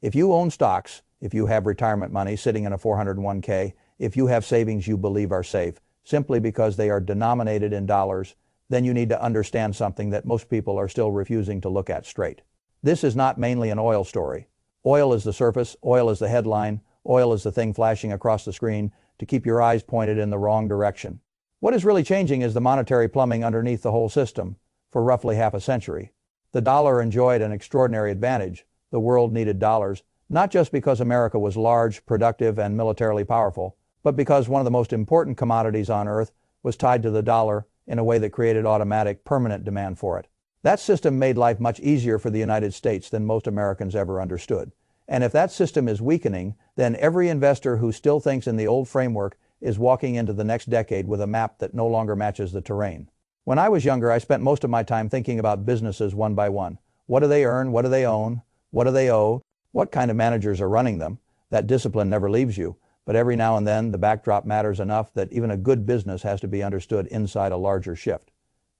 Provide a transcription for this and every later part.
If you own stocks, if you have retirement money sitting in a 401k, if you have savings you believe are safe, simply because they are denominated in dollars, then you need to understand something that most people are still refusing to look at straight. This is not mainly an oil story. Oil is the surface, oil is the headline, oil is the thing flashing across the screen to keep your eyes pointed in the wrong direction. What is really changing is the monetary plumbing underneath the whole system. For roughly half a century, the dollar enjoyed an extraordinary advantage. The world needed dollars, not just because America was large, productive, and militarily powerful, but because one of the most important commodities on earth was tied to the dollar in a way that created automatic, permanent demand for it. That system made life much easier for the United States than most Americans ever understood. And if that system is weakening, then every investor who still thinks in the old framework is walking into the next decade with a map that no longer matches the terrain. When I was younger, I spent most of my time thinking about businesses one by one. What do they earn? What do they own? What do they owe? What kind of managers are running them? That discipline never leaves you, but every now and then the backdrop matters enough that even a good business has to be understood inside a larger shift.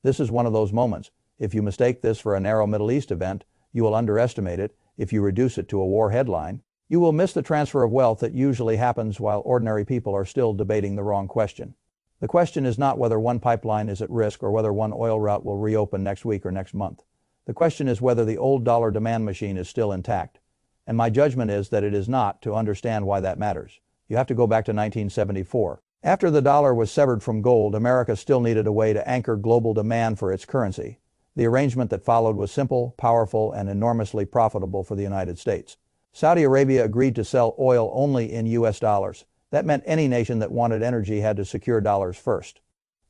This is one of those moments. If you mistake this for a narrow Middle East event, you will underestimate it. If you reduce it to a war headline, you will miss the transfer of wealth that usually happens while ordinary people are still debating the wrong question. The question is not whether one pipeline is at risk or whether one oil route will reopen next week or next month. The question is whether the old dollar demand machine is still intact. And my judgment is that it is not, to understand why that matters. You have to go back to 1974. After the dollar was severed from gold, America still needed a way to anchor global demand for its currency. The arrangement that followed was simple, powerful, and enormously profitable for the United States. Saudi Arabia agreed to sell oil only in US dollars. That meant any nation that wanted energy had to secure dollars first.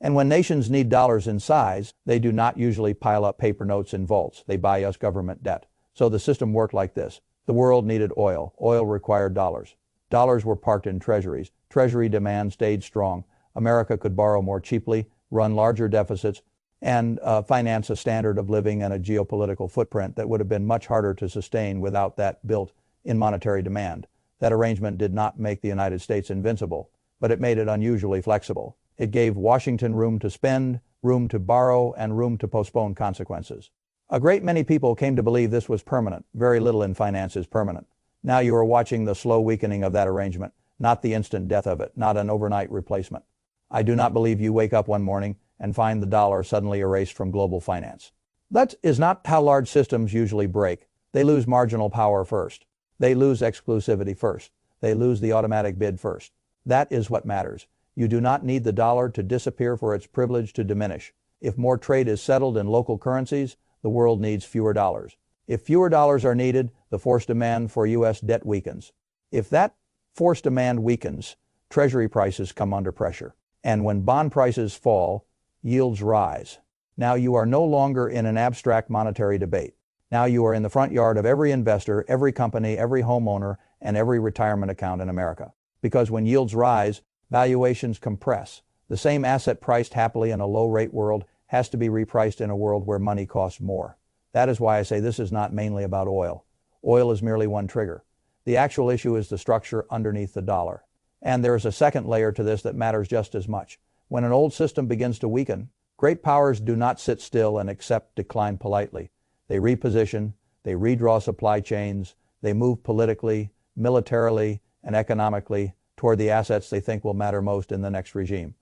And when nations need dollars in size, they do not usually pile up paper notes in vaults. They buy us government debt. So the system worked like this. The world needed oil. Oil required dollars. Dollars were parked in treasuries. Treasury demand stayed strong. America could borrow more cheaply, run larger deficits, and finance a standard of living and a geopolitical footprint that would have been much harder to sustain without that built-in monetary demand. That arrangement did not make the United States invincible, but it made it unusually flexible. It gave Washington room to spend, room to borrow, and room to postpone consequences. A great many people came to believe this was permanent. Very little in finance is permanent. Now you are watching the slow weakening of that arrangement, not the instant death of it, not an overnight replacement. I do not believe you wake up one morning and find the dollar suddenly erased from global finance. That is not how large systems usually break. They lose marginal power first. They lose exclusivity first. They lose the automatic bid first. That is what matters. You do not need the dollar to disappear for its privilege to diminish. If more trade is settled in local currencies, the world needs fewer dollars. If fewer dollars are needed, the forced demand for U.S. debt weakens. If that forced demand weakens, treasury prices come under pressure. And when bond prices fall, yields rise. Now you are no longer in an abstract monetary debate. Now you are in the front yard of every investor, every company, every homeowner, and every retirement account in America. Because when yields rise, valuations compress. The same asset priced happily in a low-rate world has to be repriced in a world where money costs more. That is why I say this is not mainly about oil. Oil is merely one trigger. The actual issue is the structure underneath the dollar. And there is a second layer to this that matters just as much. When an old system begins to weaken, great powers do not sit still and accept decline politely. They reposition, they redraw supply chains, they move politically, militarily, and economically toward the assets they think will matter most in the next regime.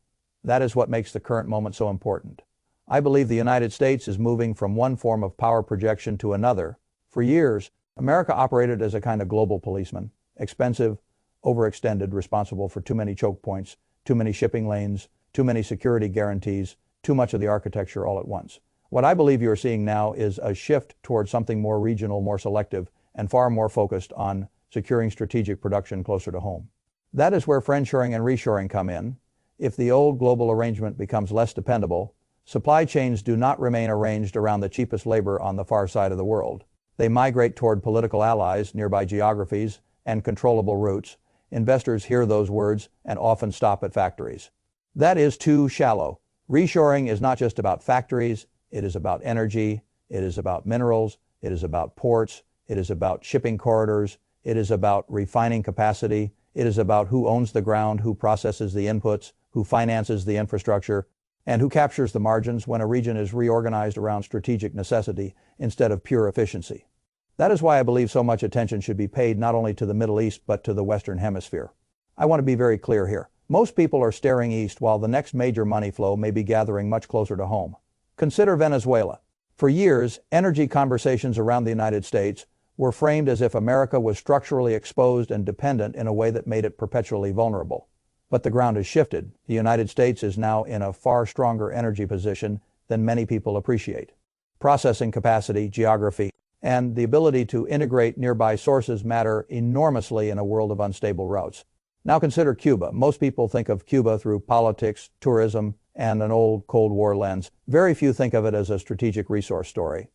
That is what makes the current moment so important. I believe the United States is moving from one form of power projection to another. For years, America operated as a kind of global policeman, expensive, overextended, responsible for too many choke points, too many shipping lanes, too many security guarantees, too much of the architecture all at once. What I believe you are seeing now is a shift towards something more regional, more selective, and far more focused on securing strategic production closer to home. That is where friendshoring and reshoring come in. If the old global arrangement becomes less dependable, supply chains do not remain arranged around the cheapest labor on the far side of the world. They migrate toward political allies, nearby geographies, and controllable routes. Investors hear those words and often stop at factories. That is too shallow. Reshoring is not just about factories. It is about energy. It is about minerals. It is about ports. It is about shipping corridors. It is about refining capacity. It is about who owns the ground, who processes the inputs, who finances the infrastructure, and who captures the margins when a region is reorganized around strategic necessity instead of pure efficiency. That is why I believe so much attention should be paid not only to the Middle East but to the Western Hemisphere. I want to be very clear here. Most people are staring east while the next major money flow may be gathering much closer to home. Consider Venezuela. For years, energy conversations around the United States were framed as if America was structurally exposed and dependent in a way that made it perpetually vulnerable. But the ground has shifted. The United States is now in a far stronger energy position than many people appreciate. Processing capacity, geography, and the ability to integrate nearby sources matter enormously in a world of unstable routes. Now consider Cuba. Most people think of Cuba through politics, tourism, and an old Cold War lens. Very few think of it as a strategic resource story.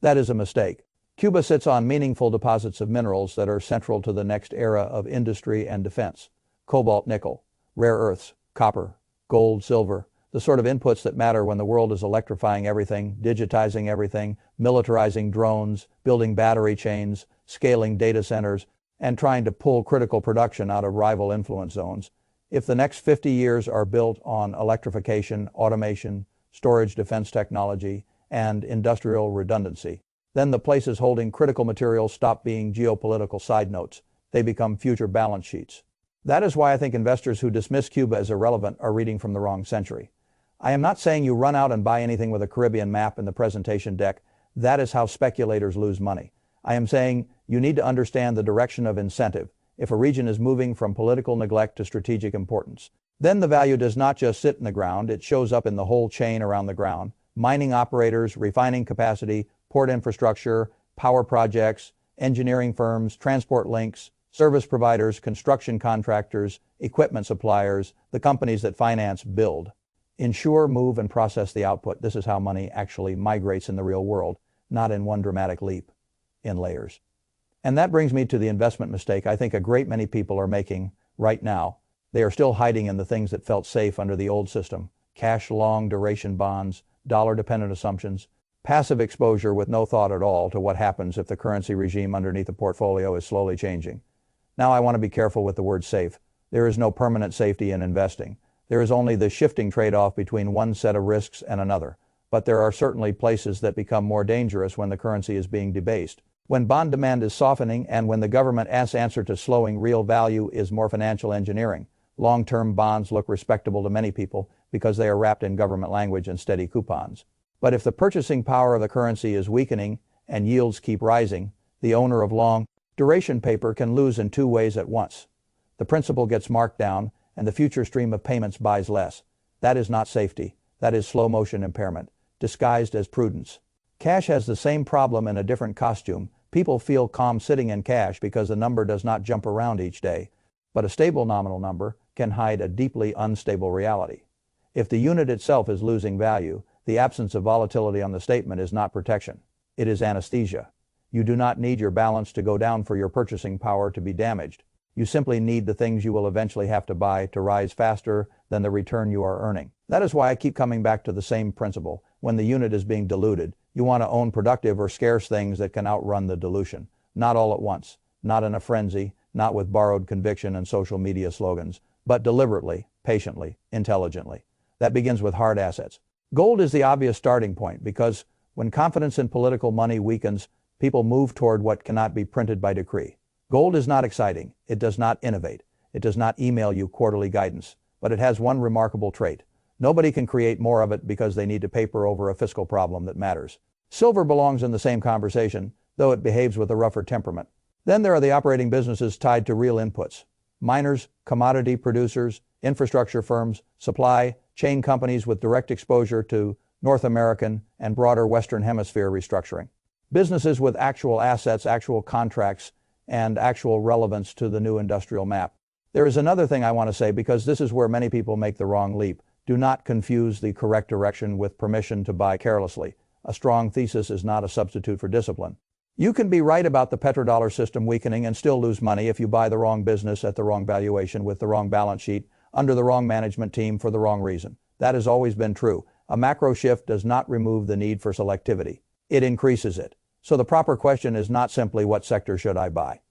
That is a mistake. Cuba sits on meaningful deposits of minerals that are central to the next era of industry and defense. Cobalt, nickel, rare earths, copper, gold, silver, the sort of inputs that matter when the world is electrifying everything, digitizing everything, militarizing drones, building battery chains, scaling data centers, and trying to pull critical production out of rival influence zones. If the next 50 years are built on electrification, automation, storage defense technology, and industrial redundancy, then the places holding critical materials stop being geopolitical side notes. They become future balance sheets. That is why I think investors who dismiss Cuba as irrelevant are reading from the wrong century. I am not saying you run out and buy anything with a Caribbean map in the presentation deck. That is how speculators lose money. I am saying you need to understand the direction of incentive if a region is moving from political neglect to strategic importance. Then the value does not just sit in the ground, it shows up in the whole chain around the ground. Mining operators, refining capacity, port infrastructure, power projects, engineering firms, transport links, service providers, construction contractors, equipment suppliers, the companies that finance, build. Insure, move, and process the output. This is how money actually migrates in the real world, not in one dramatic leap, in layers. And that brings me to the investment mistake I think a great many people are making right now. They are still hiding in the things that felt safe under the old system. Cash long duration bonds, dollar-dependent assumptions, passive exposure with no thought at all to what happens if the currency regime underneath the portfolio is slowly changing. Now I want to be careful with the word safe. There is no permanent safety in investing. There is only the shifting trade-off between one set of risks and another. But there are certainly places that become more dangerous when the currency is being debased. When bond demand is softening and when the government's answer to slowing real value is more financial engineering. Long-term bonds look respectable to many people because they are wrapped in government language and steady coupons. But if the purchasing power of the currency is weakening and yields keep rising, the owner of long duration paper can lose in two ways at once. The principal gets marked down and the future stream of payments buys less. That is not safety. That is slow motion impairment, disguised as prudence. Cash has the same problem in a different costume. People feel calm sitting in cash because the number does not jump around each day. But a stable nominal number can hide a deeply unstable reality. If the unit itself is losing value, the absence of volatility on the statement is not protection. It is anesthesia. You do not need your balance to go down for your purchasing power to be damaged. You simply need the things you will eventually have to buy to rise faster than the return you are earning. That is why I keep coming back to the same principle. When the unit is being diluted, you want to own productive or scarce things that can outrun the dilution. Not all at once, not in a frenzy, not with borrowed conviction and social media slogans, but deliberately, patiently, intelligently. That begins with hard assets. Gold is the obvious starting point because when confidence in political money weakens, people move toward what cannot be printed by decree. Gold is not exciting. It does not innovate. It does not email you quarterly guidance. But it has one remarkable trait. Nobody can create more of it because they need to paper over a fiscal problem that matters. Silver belongs in the same conversation, though it behaves with a rougher temperament. Then there are the operating businesses tied to real inputs. Miners, commodity producers, infrastructure firms, supply chain companies with direct exposure to North American and broader Western Hemisphere restructuring. Businesses with actual assets, actual contracts, and actual relevance to the new industrial map. There is another thing I want to say because this is where many people make the wrong leap. Do not confuse the correct direction with permission to buy carelessly. A strong thesis is not a substitute for discipline. You can be right about the petrodollar system weakening and still lose money if you buy the wrong business at the wrong valuation with the wrong balance sheet, under the wrong management team for the wrong reason. That has always been true. A macro shift does not remove the need for selectivity. It increases it. So the proper question is not simply what sector should I buy.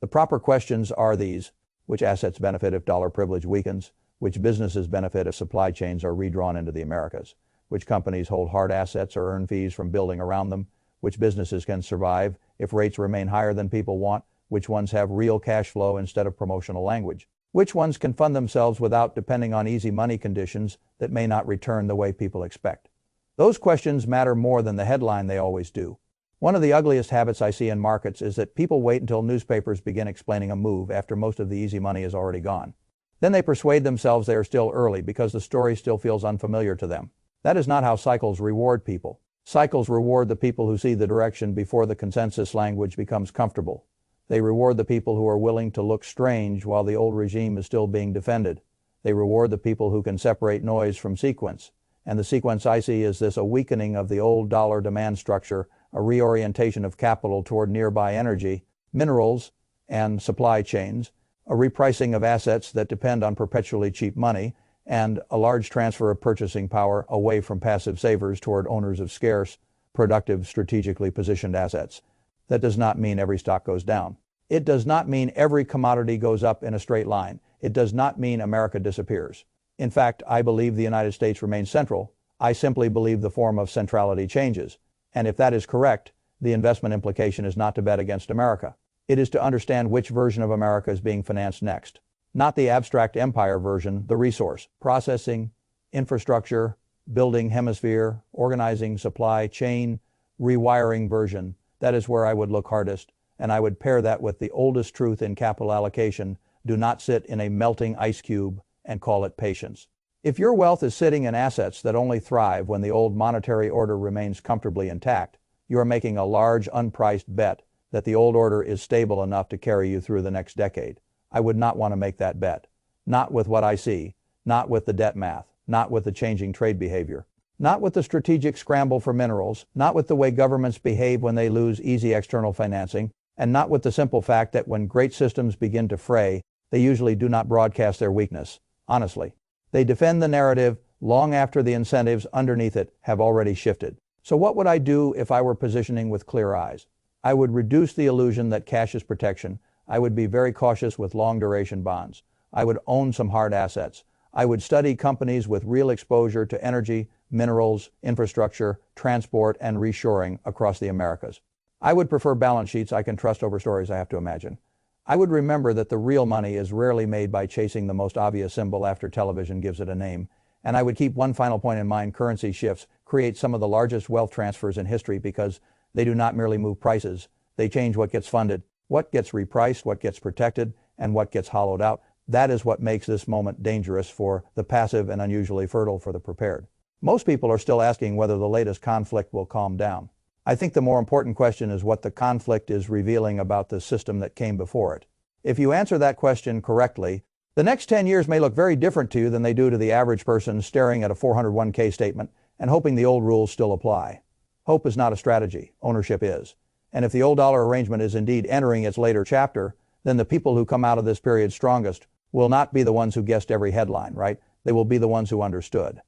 The proper questions are these: which assets benefit if dollar privilege weakens? Which businesses benefit if supply chains are redrawn into the Americas? Which companies hold hard assets or earn fees from building around them? Which businesses can survive if rates remain higher than people want, which ones have real cash flow instead of promotional language, which ones can fund themselves without depending on easy money conditions that may not return the way people expect. Those questions matter more than the headline they always do. One of the ugliest habits I see in markets is that people wait until newspapers begin explaining a move after most of the easy money is already gone. Then they persuade themselves they are still early because the story still feels unfamiliar to them. That is not how cycles reward people. Cycles reward the people who see the direction before the consensus language becomes comfortable. They reward the people who are willing to look strange while the old regime is still being defended. They reward the people who can separate noise from sequence. And the sequence I see is this: a weakening of the old dollar demand structure, a reorientation of capital toward nearby energy, minerals, and supply chains, a repricing of assets that depend on perpetually cheap money, and a large transfer of purchasing power away from passive savers toward owners of scarce, productive, strategically positioned assets. That does not mean every stock goes down. It does not mean every commodity goes up in a straight line. It does not mean America disappears. In fact, I believe the United States remains central. I simply believe the form of centrality changes. And if that is correct, the investment implication is not to bet against America. It is to understand which version of America is being financed next. Not the abstract empire version, the resource, processing, infrastructure, building hemisphere, organizing supply chain, rewiring version. That is where I would look hardest, and I would pair that with the oldest truth in capital allocation: do not sit in a melting ice cube and call it patience. If your wealth is sitting in assets that only thrive when the old monetary order remains comfortably intact, you are making a large unpriced bet that the old order is stable enough to carry you through the next decade. I would not want to make that bet. Not with what I see, not with the debt math, not with the changing trade behavior, not with the strategic scramble for minerals, not with the way governments behave when they lose easy external financing, and not with the simple fact that when great systems begin to fray, they usually do not broadcast their weakness. Honestly, they defend the narrative long after the incentives underneath it have already shifted. So what would I do if I were positioning with clear eyes? I would reduce the illusion that cash is protection. I would be very cautious with long-duration bonds. I would own some hard assets. I would study companies with real exposure to energy, minerals, infrastructure, transport, and reshoring across the Americas. I would prefer balance sheets I can trust over stories I have to imagine. I would remember that the real money is rarely made by chasing the most obvious symbol after television gives it a name. And I would keep one final point in mind: currency shifts create some of the largest wealth transfers in history because they do not merely move prices. They change what gets funded, what gets repriced, what gets protected, and what gets hollowed out. That is what makes this moment dangerous for the passive and unusually fertile for the prepared. Most people are still asking whether the latest conflict will calm down. I think the more important question is what the conflict is revealing about the system that came before it. If you answer that question correctly, the next 10 years may look very different to you than they do to the average person staring at a 401k statement and hoping the old rules still apply. Hope is not a strategy, ownership is. And if the old dollar arrangement is indeed entering its later chapter, then the people who come out of this period strongest will not be the ones who guessed every headline, right? They will be the ones who understood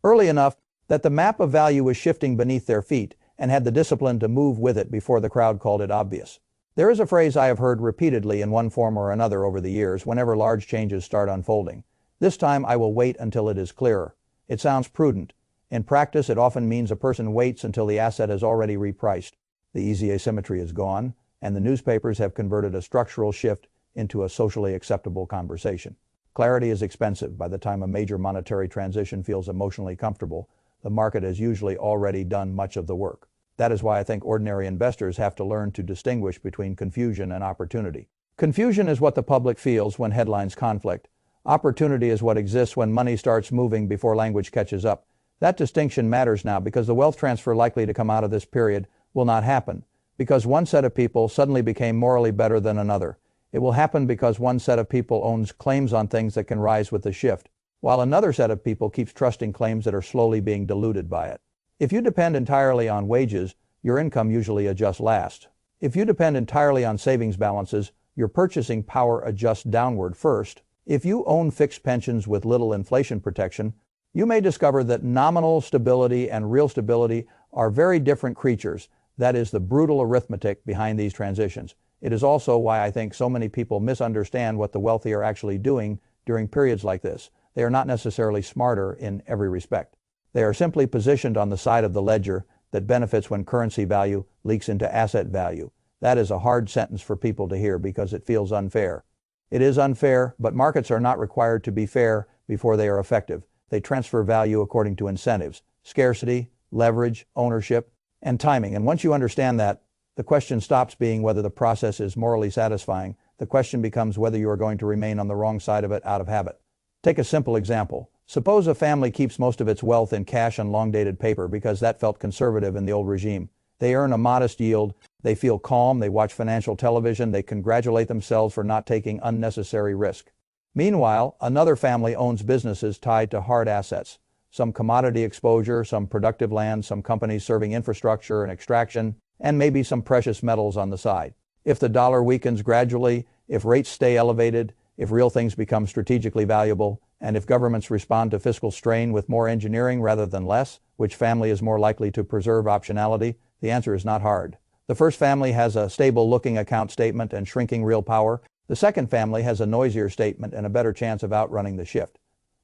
early enough that the map of value was shifting beneath their feet and had the discipline to move with it before the crowd called it obvious. There is a phrase I have heard repeatedly in one form or another over the years whenever large changes start unfolding. This time I will wait until it is clearer. It sounds prudent. In practice, it often means a person waits until the asset is already repriced. The easy asymmetry is gone, and the newspapers have converted a structural shift into a socially acceptable conversation. Clarity is expensive. By the time a major monetary transition feels emotionally comfortable, the market has usually already done much of the work. That is why I think ordinary investors have to learn to distinguish between confusion and opportunity. Confusion is what the public feels when headlines conflict. Opportunity is what exists when money starts moving before language catches up. That distinction matters now because the wealth transfer likely to come out of this period will not happen because one set of people suddenly became morally better than another. It will happen because one set of people owns claims on things that can rise with the shift, while another set of people keeps trusting claims that are slowly being diluted by it. If you depend entirely on wages, your income usually adjusts last. If you depend entirely on savings balances, your purchasing power adjusts downward first. If you own fixed pensions with little inflation protection, you may discover that nominal stability and real stability are very different creatures. That is the brutal arithmetic behind these transitions. It is also why I think so many people misunderstand what the wealthy are actually doing during periods like this. They are not necessarily smarter in every respect. They are simply positioned on the side of the ledger that benefits when currency value leaks into asset value. That is a hard sentence for people to hear because it feels unfair. It is unfair, but markets are not required to be fair before they are effective. They transfer value according to incentives, scarcity, leverage, ownership, and timing. And once you understand that, the question stops being whether the process is morally satisfying. The question becomes whether you are going to remain on the wrong side of it out of habit. Take a simple example. Suppose a family keeps most of its wealth in cash and long-dated paper because that felt conservative in the old regime. They earn a modest yield, they feel calm, they watch financial television, they congratulate themselves for not taking unnecessary risk. Meanwhile, another family owns businesses tied to hard assets, some commodity exposure, some productive land, some companies serving infrastructure and extraction, and maybe some precious metals on the side. If the dollar weakens gradually, if rates stay elevated, if real things become strategically valuable, and if governments respond to fiscal strain with more engineering rather than less, which family is more likely to preserve optionality? The answer is not hard. The first family has a stable-looking account statement and shrinking real power. The second family has a noisier statement and a better chance of outrunning the shift.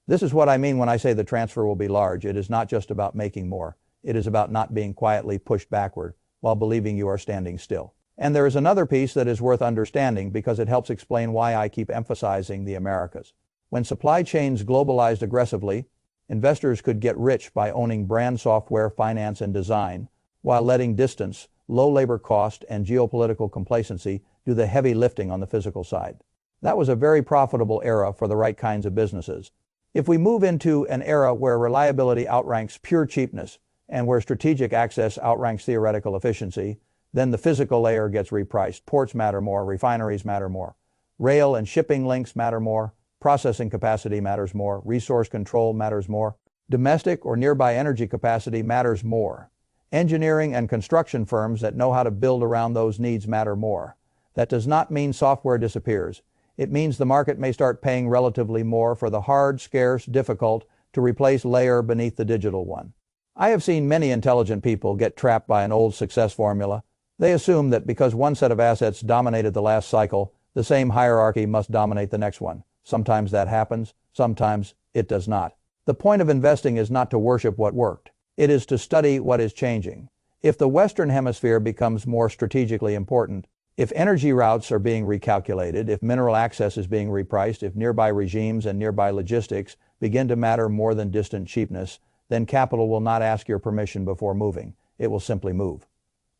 This is what I mean when I say the transfer will be large. It is not just about making more. It is about not being quietly pushed backward while believing you are standing still. And there is another piece that is worth understanding because it helps explain why I keep emphasizing the Americas. When supply chains globalized aggressively, investors could get rich by owning brand software, finance, and design, while letting distance, low labor cost, and geopolitical complacency do the heavy lifting on the physical side. That was a very profitable era for the right kinds of businesses. If we move into an era where reliability outranks pure cheapness and where strategic access outranks theoretical efficiency, then the physical layer gets repriced. Ports matter more, refineries matter more, rail and shipping links matter more, processing capacity matters more, resource control matters more, domestic or nearby energy capacity matters more. Engineering and construction firms that know how to build around those needs matter more. That does not mean software disappears. It means the market may start paying relatively more for the hard, scarce, difficult to replace layer beneath the digital one. I have seen many intelligent people get trapped by an old success formula. They assume that because one set of assets dominated the last cycle, the same hierarchy must dominate the next one. Sometimes that happens, sometimes it does not. The point of investing is not to worship what worked. It is to study what is changing. If the Western Hemisphere becomes more strategically important, if energy routes are being recalculated, if mineral access is being repriced, if nearby regimes and nearby logistics begin to matter more than distant cheapness, then capital will not ask your permission before moving. It will simply move.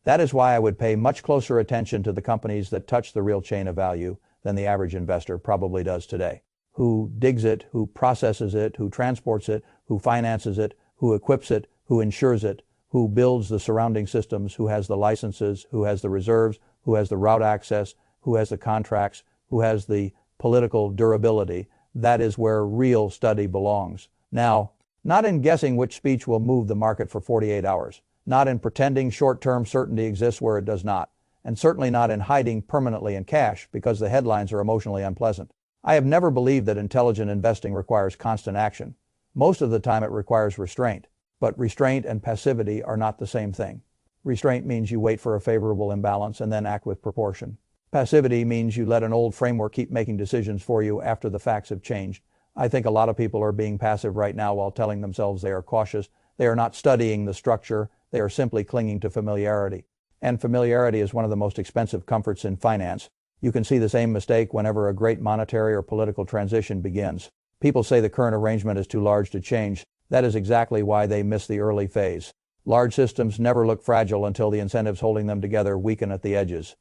That is why I would pay much closer attention to the companies that touch the real chain of value than the average investor probably does today. Who digs it, who processes it, who transports it, who finances it, who equips it, who insures it, who builds the surrounding systems, who has the licenses, who has the reserves, who has the route access, who has the contracts, who has the political durability. That is where real study belongs. Now, not in guessing which speech will move the market for 48 hours, not in pretending short-term certainty exists where it does not, and certainly not in hiding permanently in cash because the headlines are emotionally unpleasant. I have never believed that intelligent investing requires constant action. Most of the time it requires restraint. But restraint and passivity are not the same thing. Restraint means you wait for a favorable imbalance and then act with proportion. Passivity means you let an old framework keep making decisions for you after the facts have changed. I think a lot of people are being passive right now while telling themselves they are cautious. They are not studying the structure. They are simply clinging to familiarity. And familiarity is one of the most expensive comforts in finance. You can see the same mistake whenever a great monetary or political transition begins. People say the current arrangement is too large to change. That is exactly why they miss the early phase. Large systems never look fragile until the incentives holding them together weaken at the edges.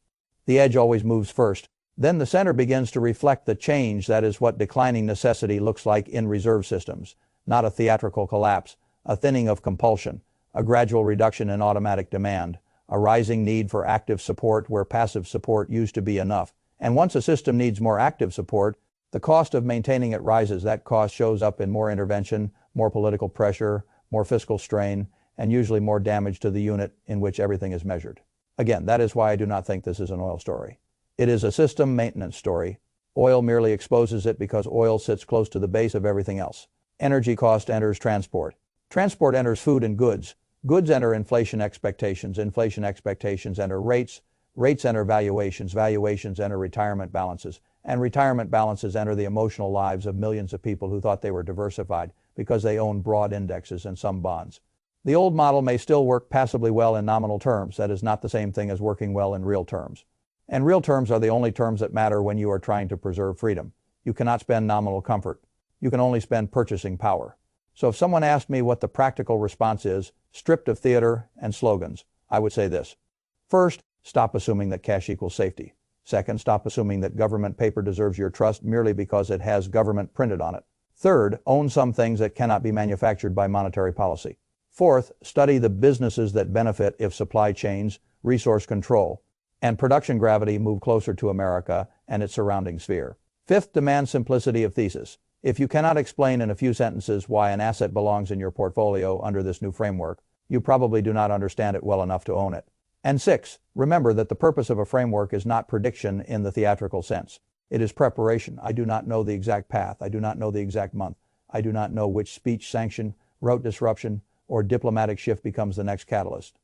The edge always moves first. Then the center begins to reflect the change. That is what declining necessity looks like in reserve systems. Not a theatrical collapse, a thinning of compulsion, a gradual reduction in automatic demand, a rising need for active support where passive support used to be enough. And once a system needs more active support, the cost of maintaining it rises. That cost shows up in more intervention, more political pressure, more fiscal strain, and usually more damage to the unit in which everything is measured. Again, that is why I do not think this is an oil story. It is a system maintenance story. Oil merely exposes it because oil sits close to the base of everything else. Energy cost enters transport. Transport enters food and goods. Goods enter inflation expectations. Inflation expectations enter rates. Rates enter valuations. Valuations enter retirement balances. And retirement balances enter the emotional lives of millions of people who thought they were diversified because they own broad indexes and some bonds. The old model may still work passably well in nominal terms. That is not the same thing as working well in real terms. And real terms are the only terms that matter when you are trying to preserve freedom. You cannot spend nominal comfort. You can only spend purchasing power. So if someone asked me what the practical response is, stripped of theater and slogans, I would say this. First, stop assuming that cash equals safety. Second, stop assuming that government paper deserves your trust merely because it has government printed on it. Third, own some things that cannot be manufactured by monetary policy. Fourth, study the businesses that benefit if supply chains, resource control, and production gravity move closer to America and its surrounding sphere. Fifth, demand simplicity of thesis. If you cannot explain in a few sentences why an asset belongs in your portfolio under this new framework, you probably do not understand it well enough to own it. And six, remember that the purpose of a framework is not prediction in the theatrical sense. It is preparation. I do not know the exact path. I do not know the exact month. I do not know which speech sanction, route disruption, or diplomatic shift becomes the next catalyst.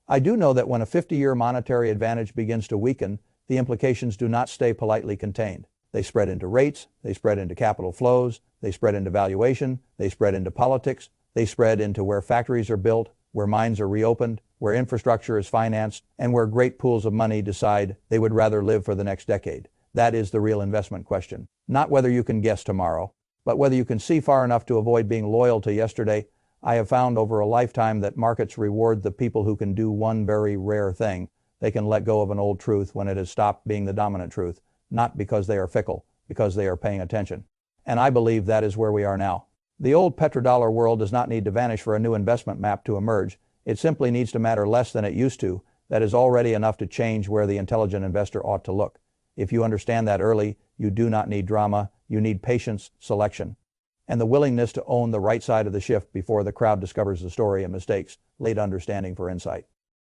I do know that when a 50-year monetary advantage begins to weaken, the implications do not stay politely contained. They spread into rates, they spread into capital flows, they spread into valuation, they spread into politics, they spread into where factories are built, where mines are reopened, where infrastructure is financed, and where great pools of money decide they would rather live for the next decade. That is the real investment question. Not whether you can guess tomorrow, but whether you can see far enough to avoid being loyal to yesterday. I have found over a lifetime that markets reward the people who can do one very rare thing. They can let go of an old truth when it has stopped being the dominant truth, not because they are fickle, because they are paying attention. And I believe that is where we are now. The old petrodollar world does not need to vanish for a new investment map to emerge. It simply needs to matter less than it used to. That is already enough to change where the intelligent investor ought to look. If you understand that early, you do not need drama. You need patience, selection, and the willingness to own the right side of the shift before the crowd discovers the story and mistakes late understanding for insight.